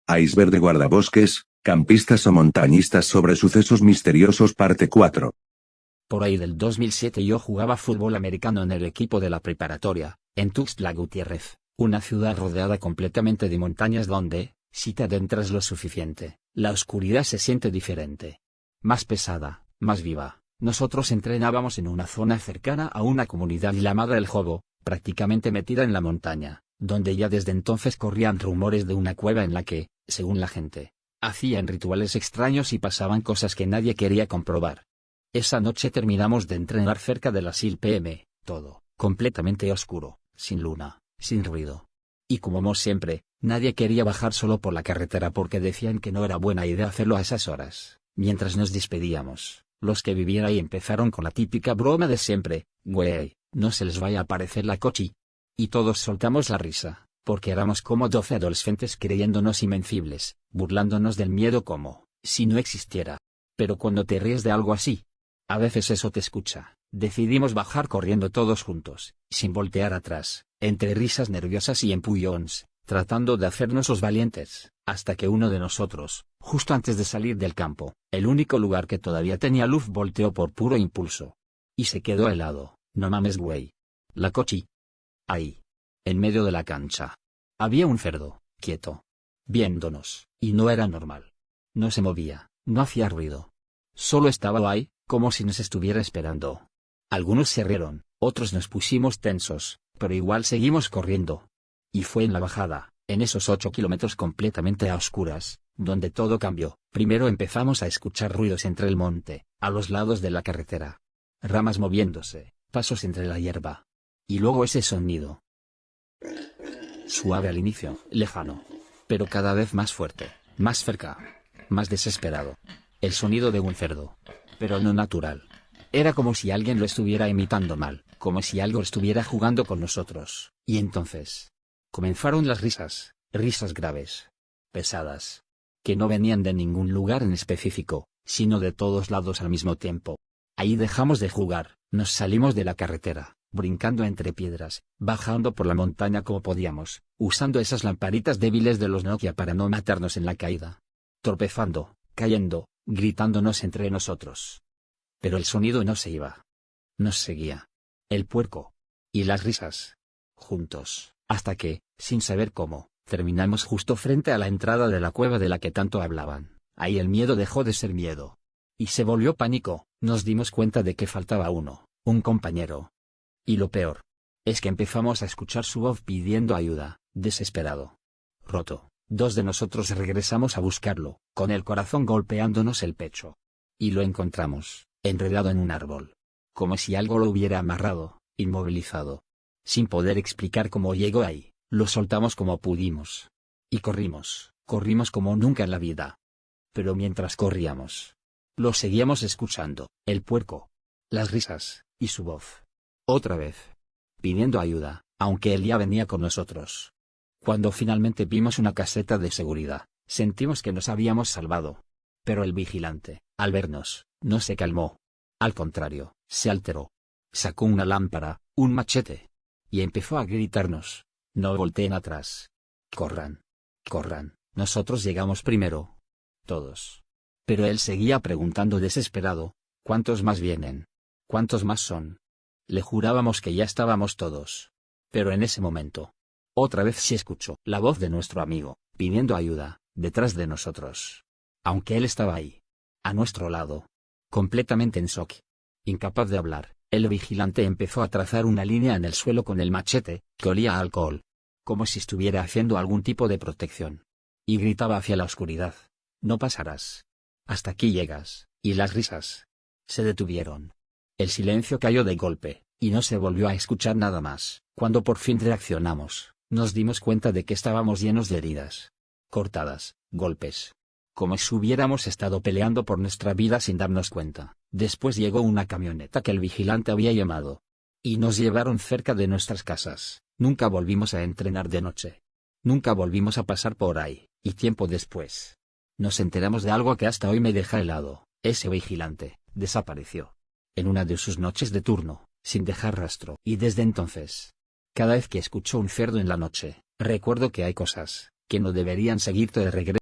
Iceberg de guardabosques, campistas o montañistas sobre sucesos misteriosos parte 4. Por ahí del 2007 yo jugaba fútbol americano en el equipo de la preparatoria, en Tuxtla Gutiérrez, una ciudad rodeada completamente de montañas donde, si te adentras lo suficiente, la oscuridad se siente diferente. Más pesada, más viva. Nosotros entrenábamos en una zona cercana a una comunidad llamada El Jobo, prácticamente metida en la montaña, donde ya desde entonces corrían rumores de una cueva en la que, según la gente, hacían rituales extraños y pasaban cosas que nadie quería comprobar. Esa noche terminamos de entrenar cerca de las 6 p.m., todo, completamente oscuro, sin luna, sin ruido. Y como siempre, nadie quería bajar solo por la carretera porque decían que no era buena idea hacerlo a esas horas. Mientras nos despedíamos, los que vivían ahí empezaron con la típica broma de siempre: güey, no se les vaya a aparecer la cochi. Y todos soltamos la risa, porque éramos como 12 adolescentes creyéndonos invencibles, burlándonos del miedo como si no existiera. Pero cuando te ríes de algo así, a veces eso te escucha. Decidimos bajar corriendo todos juntos, sin voltear atrás, entre risas nerviosas y empujons, tratando de hacernos los valientes, hasta que uno de nosotros, justo antes de salir del campo, el único lugar que todavía tenía luz, volteó por puro impulso. Y se quedó helado. No mames, güey. La cochi. Ahí. En medio de la cancha. Había un cerdo, quieto. Viéndonos, y no era normal. No se movía, no hacía ruido. Solo estaba ahí, como si nos estuviera esperando. Algunos se rieron, otros nos pusimos tensos, pero igual seguimos corriendo. Y fue en la bajada, en esos 8 kilómetros completamente a oscuras, donde todo cambió. Primero empezamos a escuchar ruidos entre el monte, a los lados de la carretera. Ramas moviéndose, pasos entre la hierba. Y luego ese sonido. Suave al inicio, lejano. Pero cada vez más fuerte, más cerca, más desesperado. El sonido de un cerdo. Pero no natural. Era como si alguien lo estuviera imitando mal, como si algo estuviera jugando con nosotros. Y entonces comenzaron las risas, risas graves, pesadas, que no venían de ningún lugar en específico, sino de todos lados al mismo tiempo. Ahí dejamos de jugar, nos salimos de la carretera, brincando entre piedras, bajando por la montaña como podíamos, usando esas lamparitas débiles de los Nokia para no matarnos en la caída. Tropezando, cayendo, gritándonos entre nosotros. Pero el sonido no se iba. Nos seguía. El puerco. Y las risas. Juntos, hasta que, sin saber cómo, terminamos justo frente a la entrada de la cueva de la que tanto hablaban. Ahí el miedo dejó de ser miedo. Y se volvió pánico. Nos dimos cuenta de que faltaba uno, un compañero. Y lo peor es que empezamos a escuchar su voz pidiendo ayuda, desesperado. Roto. 2 de nosotros regresamos a buscarlo, con el corazón golpeándonos el pecho. Y lo encontramos, enredado en un árbol. Como si algo lo hubiera amarrado, inmovilizado. Sin poder explicar cómo llegó ahí, lo soltamos como pudimos. Y corrimos como nunca en la vida. Pero mientras corríamos, lo seguíamos escuchando, el puerco, las risas, y su voz. Otra vez. Pidiendo ayuda, aunque él ya venía con nosotros. Cuando finalmente vimos una caseta de seguridad, sentimos que nos habíamos salvado. Pero el vigilante, al vernos, no se calmó. Al contrario, se alteró. Sacó una lámpara, un machete. Y empezó a gritarnos: no volteen atrás. Corran. Corran, nosotros llegamos primero. Todos. Pero él seguía preguntando desesperado: ¿cuántos más vienen? ¿Cuántos más son? Le jurábamos que ya estábamos todos. Pero en ese momento, otra vez se escuchó la voz de nuestro amigo, pidiendo ayuda, detrás de nosotros. Aunque él estaba ahí, a nuestro lado, completamente en shock, incapaz de hablar, el vigilante empezó a trazar una línea en el suelo con el machete, que olía a alcohol, como si estuviera haciendo algún tipo de protección. Y gritaba hacia la oscuridad: no pasarás. Hasta aquí llegas. Y las risas se detuvieron. El silencio cayó de golpe, y no se volvió a escuchar nada más. Cuando por fin reaccionamos, nos dimos cuenta de que estábamos llenos de heridas. Cortadas, golpes. Como si hubiéramos estado peleando por nuestra vida sin darnos cuenta. Después llegó una camioneta que el vigilante había llamado. Y nos llevaron cerca de nuestras casas. Nunca volvimos a entrenar de noche. Nunca volvimos a pasar por ahí, y tiempo después nos enteramos de algo que hasta hoy me deja helado. Ese vigilante desapareció en una de sus noches de turno, sin dejar rastro. Y desde entonces, cada vez que escucho un cerdo en la noche, recuerdo que hay cosas que no deberían seguirte de regreso.